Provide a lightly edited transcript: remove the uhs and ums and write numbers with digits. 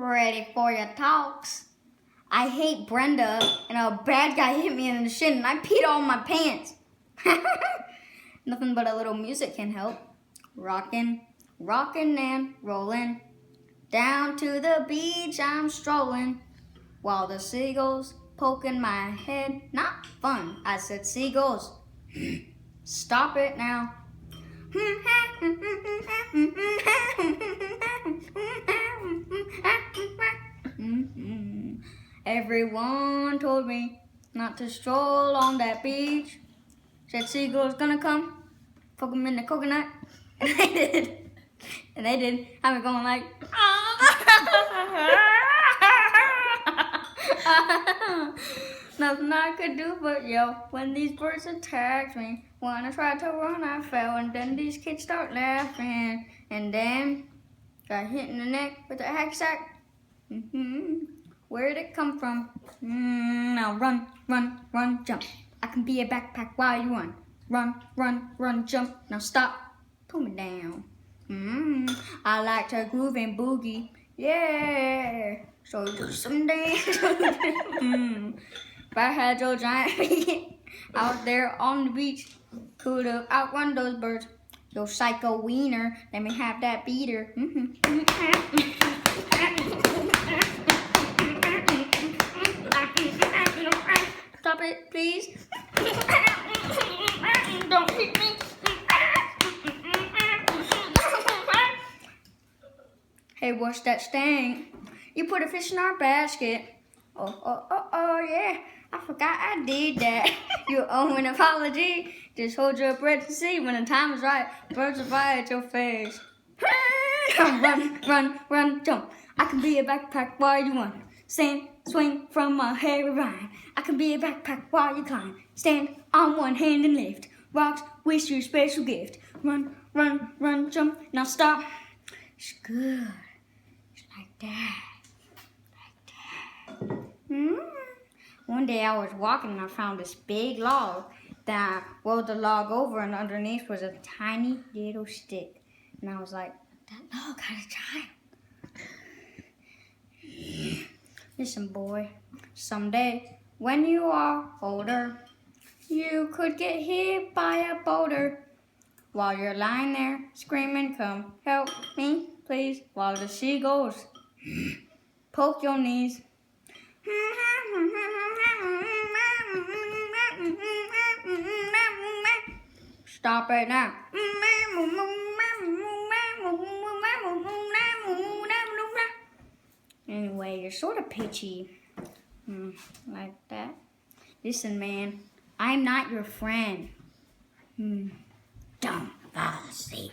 Ready for your talks. I hate Brenda, and a bad guy hit me in the shin, and I peed all my pants. Nothing but a little music can help. Rockin', rockin' and rollin'. Down to the beach I'm strolling, while the seagulls poking my head. Not fun, I said seagulls. Stop it now. Everyone told me not to stroll on that beach. Said seagulls gonna come, poke them in the coconut, and they did. And they did. I'm going like, nothing I could do but yell when these birds attacked me. When I tried to run, I fell, and then these kids start laughing, and then got hit in the neck with a hacksack. Where'd it come from? Now run, run, run, jump. I can be a backpack while you run. Run, run, run, jump. Now stop. Pull me down. I like to groove and boogie. Yeah. So do some dance. If I had your giant feet out there on the beach, could have outrun those birds. Yo, psycho wiener, let me have that beater. Stop it, please. Don't hit me. Hey, what's that sting? You put a fish in our basket. Oh, yeah. I forgot I did that. You owe an apology. Just hold your breath and see when the time is right. Birds will fly at your face. Run, run, run, jump. I can be a backpack while you run. Stand, swing from a hairy vine. I can be a backpack while you climb. Stand on one hand and lift. Rocks, wish you a special gift. Run, run, run, jump. Now stop. It's good. It's like that. Like that. One day I was walking and I found this big log. Then I rolled the log over and underneath was a tiny little stick. And I was like, that log had a child. Listen, boy, someday when you are older, you could get hit by a boulder. While you're lying there screaming, come help me, please, while the seagulls poke your knees. Stop it now. Anyway, you're sort of pitchy. Like that. Listen, man, I'm not your friend. Don't fall asleep.